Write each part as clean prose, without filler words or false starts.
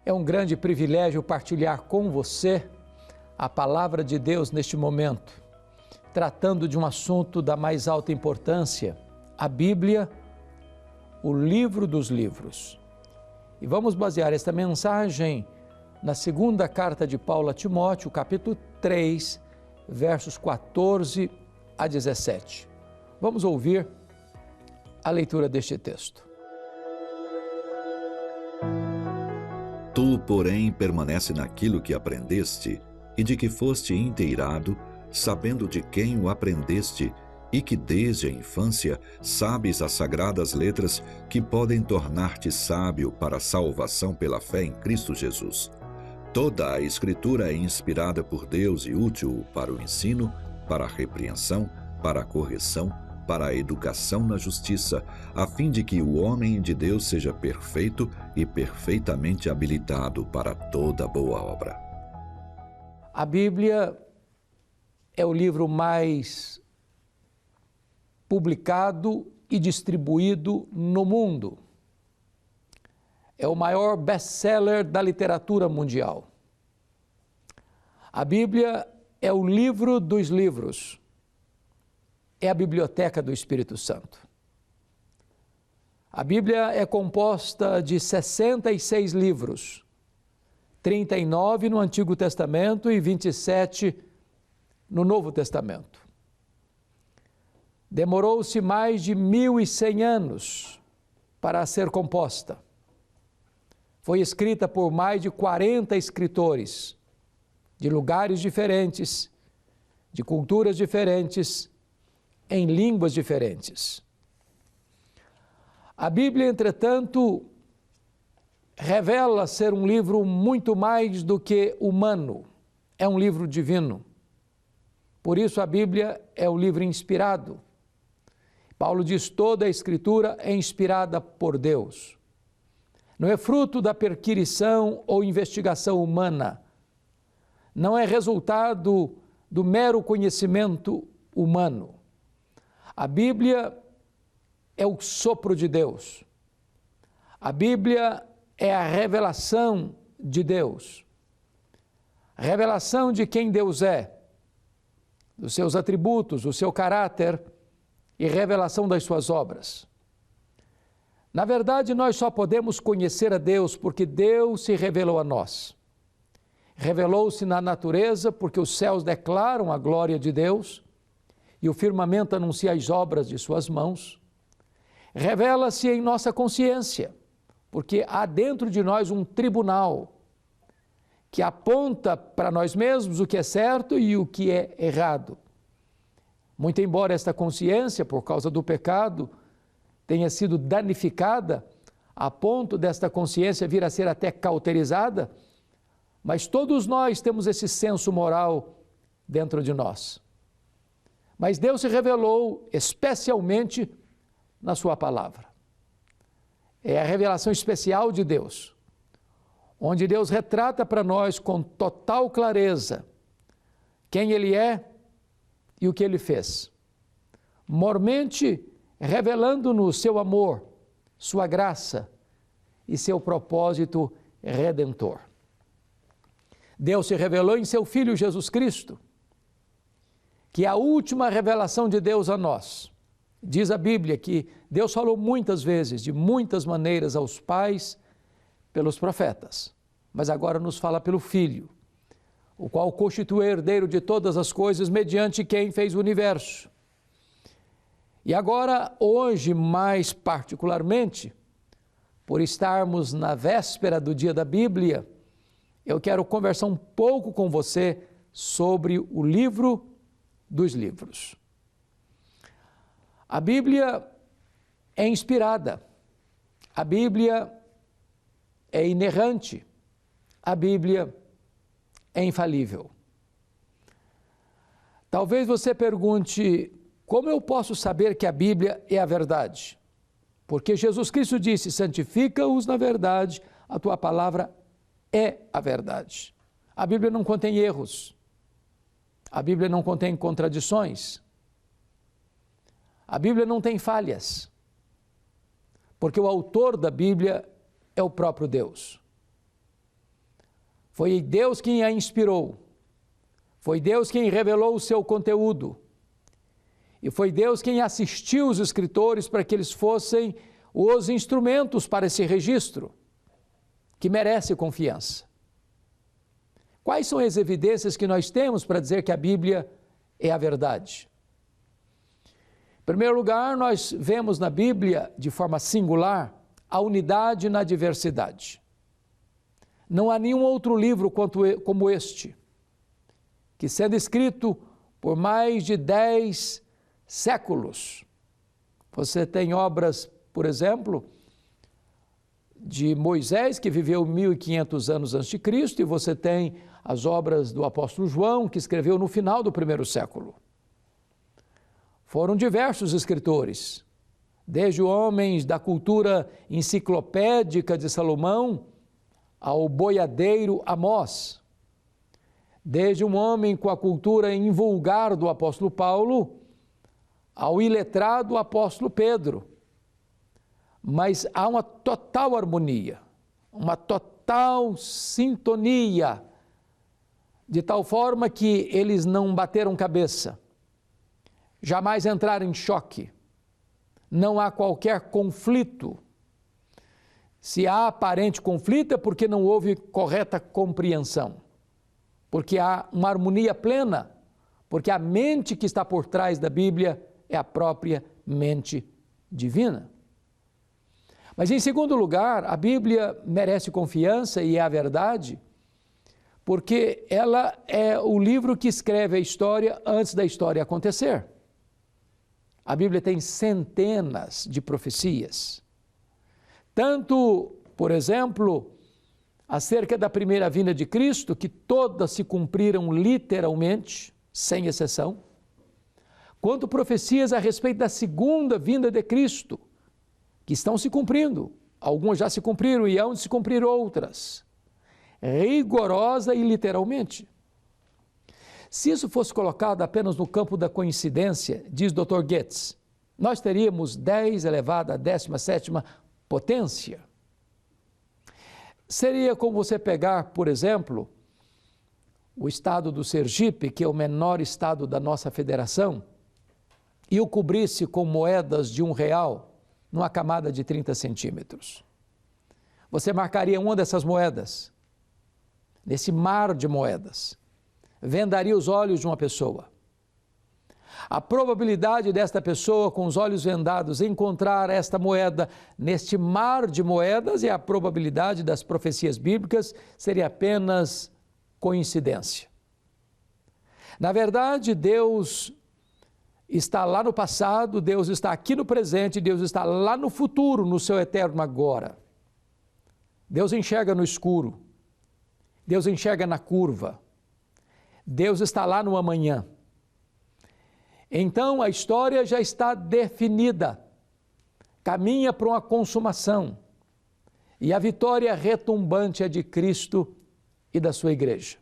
É um grande privilégio partilhar com você a palavra de Deus neste momento, tratando de um assunto da mais alta importância, a Bíblia, o livro dos livros. E vamos basear esta mensagem na segunda carta de Paulo a Timóteo, capítulo 3, versos 14 a 17. Vamos ouvir a leitura deste texto. Tu, porém, permanece naquilo que aprendeste e de que foste inteirado, sabendo de quem o aprendeste e que desde a infância sabes as sagradas letras que podem tornar-te sábio para a salvação pela fé em Cristo Jesus. Toda a Escritura é inspirada por Deus e útil para o ensino, para a repreensão, para a correção, para a educação na justiça, a fim de que o homem de Deus seja perfeito e perfeitamente habilitado para toda boa obra. A Bíblia é o livro mais publicado e distribuído no mundo. É o maior best-seller da literatura mundial. A Bíblia é o livro dos livros. É a biblioteca do Espírito Santo. A Bíblia é composta de 66 livros, 39 no Antigo Testamento e 27 no Novo Testamento. Demorou-se mais de 1.100 anos para ser composta. Foi escrita por mais de 40 escritores, de lugares diferentes, de culturas diferentes, em línguas diferentes. A Bíblia, entretanto, revela ser um livro muito mais do que humano. É um livro divino. Por isso a Bíblia é o livro inspirado. Paulo diz: toda a Escritura é inspirada por Deus. Não é fruto da perquirição ou investigação humana. Não é resultado do mero conhecimento humano. A Bíblia é o sopro de Deus. A Bíblia é a revelação de Deus. A revelação de quem Deus é, dos seus atributos, do seu caráter e revelação das suas obras. Na verdade, nós só podemos conhecer a Deus porque Deus se revelou a nós. Revelou-se na natureza porque os céus declaram a glória de Deus e o firmamento anuncia as obras de suas mãos. Revela-se em nossa consciência, porque há dentro de nós um tribunal que aponta para nós mesmos o que é certo e o que é errado. Muito embora esta consciência, por causa do pecado, tenha sido danificada, a ponto desta consciência vir a ser até cauterizada, mas todos nós temos esse senso moral dentro de nós. Mas Deus se revelou especialmente na sua palavra. É a revelação especial de Deus, onde Deus retrata para nós com total clareza quem Ele é e o que Ele fez, mormente revelando-nos seu amor, sua graça e seu propósito redentor. Deus se revelou em seu Filho Jesus Cristo, que é a última revelação de Deus a nós. Diz a Bíblia que Deus falou muitas vezes, de muitas maneiras aos pais, pelos profetas, mas agora nos fala pelo Filho, o qual constitui o herdeiro de todas as coisas, mediante quem fez o universo. E agora, hoje, mais particularmente, por estarmos na véspera do dia da Bíblia, eu quero conversar um pouco com você sobre o livro dos livros. A Bíblia é inspirada, a Bíblia é inerrante, a Bíblia é infalível. Talvez você pergunte: como eu posso saber que a Bíblia é a verdade? Porque Jesus Cristo disse: santifica-os na verdade, a tua palavra é a verdade. A Bíblia não contém erros. A Bíblia não contém contradições. A Bíblia não tem falhas, porque o autor da Bíblia é o próprio Deus. Foi Deus quem a inspirou. Foi Deus quem revelou o seu conteúdo. E foi Deus quem assistiu os escritores para que eles fossem os instrumentos para esse registro, que merece confiança. Quais são as evidências que nós temos para dizer que a Bíblia é a verdade? Em primeiro lugar, nós vemos na Bíblia, de forma singular, a unidade na diversidade. Não há nenhum outro livro como este, que sendo escrito por mais de 10 séculos. Você tem obras, por exemplo, de Moisés, que viveu 1500 anos antes de Cristo, e você tem as obras do apóstolo João, que escreveu no final do primeiro século. Foram diversos escritores, desde homens da cultura enciclopédica de Salomão ao boiadeiro Amós, desde um homem com a cultura invulgar do apóstolo Paulo ao iletrado apóstolo Pedro. Mas há uma total harmonia, uma total sintonia, de tal forma que eles não bateram cabeça, jamais entraram em choque, não há qualquer conflito. Se há aparente conflito é porque não houve correta compreensão, porque há uma harmonia plena, porque a mente que está por trás da Bíblia é a própria mente divina. Mas, em segundo lugar, a Bíblia merece confiança e é a verdade, porque ela é o livro que escreve a história antes da história acontecer. A Bíblia tem centenas de profecias. Tanto, por exemplo, acerca da primeira vinda de Cristo, que todas se cumpriram literalmente, sem exceção, quanto profecias a respeito da segunda vinda de Cristo, que estão se cumprindo. Algumas já se cumpriram e hão de se cumprir outras, rigorosa e literalmente. Se isso fosse colocado apenas no campo da coincidência, diz Dr. Goetz, nós teríamos 10 elevado à 17ª potência. Seria como você pegar, por exemplo, o estado do Sergipe, que é o menor estado da nossa federação, e o cobrisse com moedas de R$1 numa camada de 30 centímetros. Você marcaria uma dessas moedas, nesse mar de moedas, vendaria os olhos de uma pessoa. A probabilidade desta pessoa, com os olhos vendados, encontrar esta moeda neste mar de moedas e a probabilidade das profecias bíblicas seria apenas coincidência. Na verdade, Deus está lá no passado, Deus está aqui no presente, Deus está lá no futuro, no seu eterno agora. Deus enxerga no escuro, Deus enxerga na curva, Deus está lá no amanhã. Então a história já está definida, caminha para uma consumação, e a vitória retumbante é de Cristo e da sua igreja.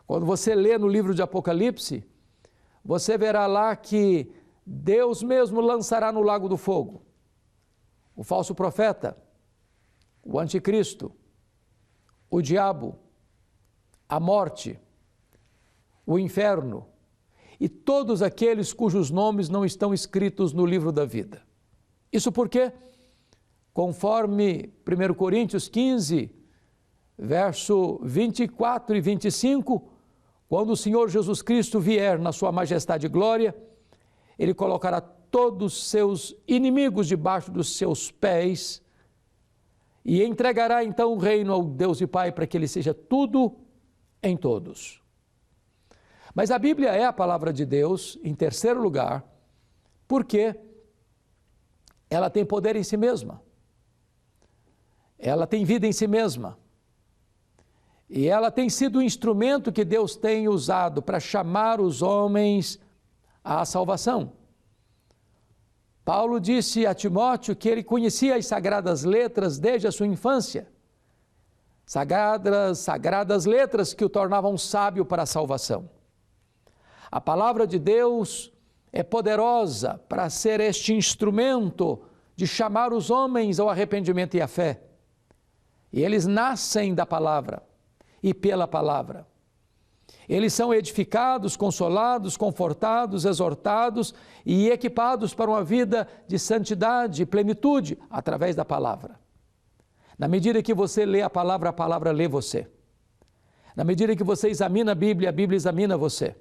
Quando você lê no livro de Apocalipse, você verá lá que Deus mesmo lançará no lago do fogo o falso profeta, o anticristo, o diabo, a morte, o inferno e todos aqueles cujos nomes não estão escritos no livro da vida. Isso porque, conforme 1 Coríntios 15, verso 24 e 25, quando o Senhor Jesus Cristo vier na sua majestade e glória, Ele colocará todos os seus inimigos debaixo dos seus pés e entregará então o reino ao Deus e Pai para que Ele seja tudo em todos. Mas a Bíblia é a palavra de Deus, em terceiro lugar, porque ela tem poder em si mesma, ela tem vida em si mesma, e ela tem sido o instrumento que Deus tem usado para chamar os homens à salvação. Paulo disse a Timóteo que ele conhecia as sagradas letras desde a sua infância, sagradas letras que o tornavam sábio para a salvação. A palavra de Deus é poderosa para ser este instrumento de chamar os homens ao arrependimento e à fé. E eles nascem da palavra. e pela palavra. Eles são edificados, consolados, confortados, exortados e equipados para uma vida de santidade e plenitude através da palavra. Na medida que você lê a palavra lê você. Na medida que você examina a Bíblia examina você.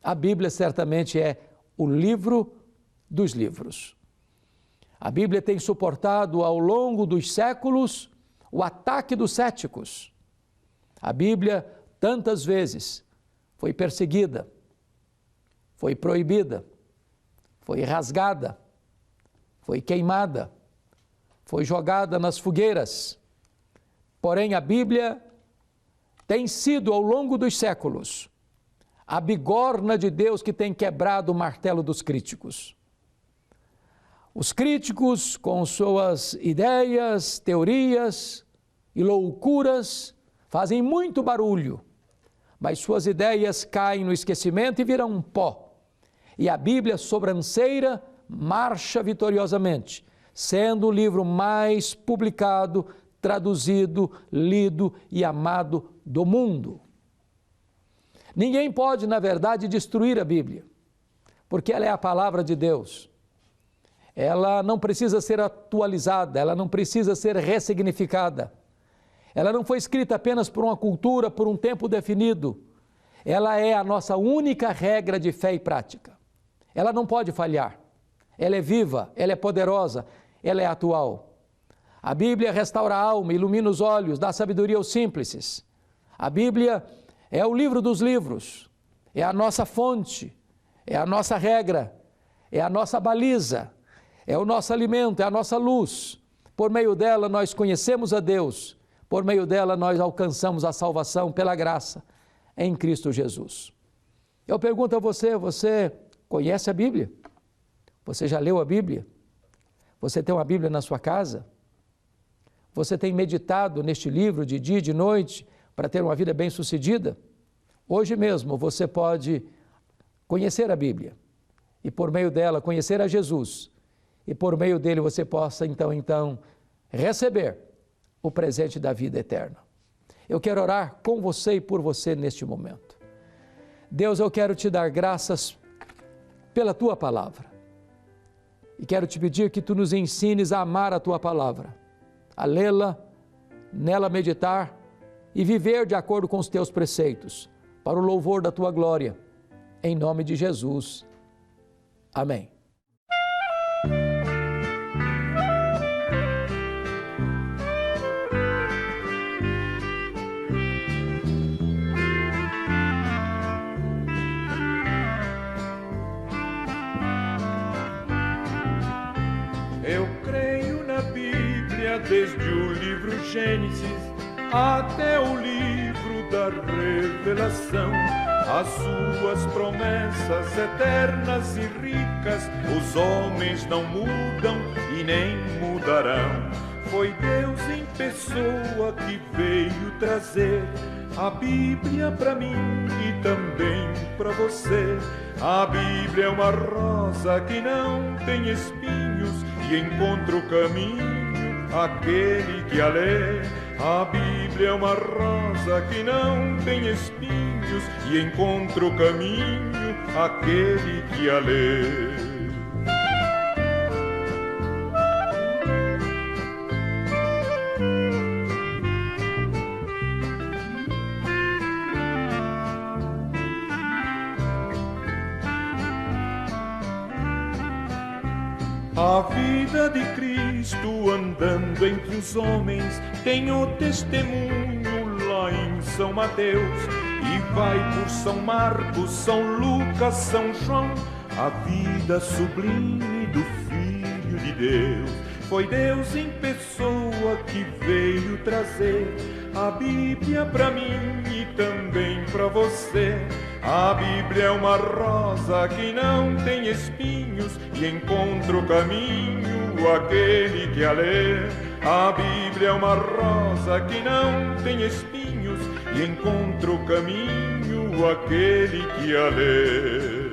A Bíblia certamente é o livro dos livros. A Bíblia tem suportado ao longo dos séculos o ataque dos céticos. A Bíblia, tantas vezes, foi perseguida, foi proibida, foi rasgada, foi queimada, foi jogada nas fogueiras. Porém, a Bíblia tem sido, ao longo dos séculos, a bigorna de Deus que tem quebrado o martelo dos críticos. Os críticos, com suas ideias, teorias e loucuras, fazem muito barulho, mas suas ideias caem no esquecimento e viram um pó. E a Bíblia, sobranceira, marcha vitoriosamente, sendo o livro mais publicado, traduzido, lido e amado do mundo. Ninguém pode, na verdade, destruir a Bíblia, porque ela é a palavra de Deus. Ela não precisa ser atualizada, ela não precisa ser ressignificada. Ela não foi escrita apenas por uma cultura, por um tempo definido. Ela é a nossa única regra de fé e prática. Ela não pode falhar. Ela é viva, ela é poderosa, ela é atual. A Bíblia restaura a alma, ilumina os olhos, dá sabedoria aos simples. A Bíblia é o livro dos livros, é a nossa fonte, é a nossa regra, é a nossa baliza, é o nosso alimento, é a nossa luz. Por meio dela nós conhecemos a Deus. Por meio dela nós alcançamos a salvação pela graça em Cristo Jesus. Eu pergunto a você, você conhece a Bíblia? Você já leu a Bíblia? Você tem uma Bíblia na sua casa? Você tem meditado neste livro de dia e de noite para ter uma vida bem-sucedida? Hoje mesmo você pode conhecer a Bíblia e por meio dela conhecer a Jesus e por meio dele você possa então receber o presente da vida eterna. Eu quero orar com você e por você neste momento. Deus, eu quero te dar graças pela tua palavra. E quero te pedir que tu nos ensines a amar a tua palavra, a lê-la, nela meditar e viver de acordo com os teus preceitos, para o louvor da tua glória. Em nome de Jesus. Amém. Eu creio na Bíblia desde o livro Gênesis até o livro da Revelação. As suas promessas eternas e ricas, os homens não mudam e nem mudarão. Foi Deus em pessoa que veio trazer a Bíblia para mim e também para você. A Bíblia é uma rosa que não tem espinhos e encontra o caminho aquele que a lê. A Bíblia é uma rosa que não tem espinhos e encontra o caminho aquele que a lê. A vida de Cristo andando entre os homens tem o testemunho lá em São Mateus e vai por São Marcos, São Lucas, São João, a vida sublime do Filho de Deus. Foi Deus em pessoa que veio trazer a Bíblia para mim e também para você. A Bíblia é uma rosa que não tem espinhos e encontra o caminho aquele que a lê. A Bíblia é uma rosa que não tem espinhos e encontra o caminho aquele que a lê.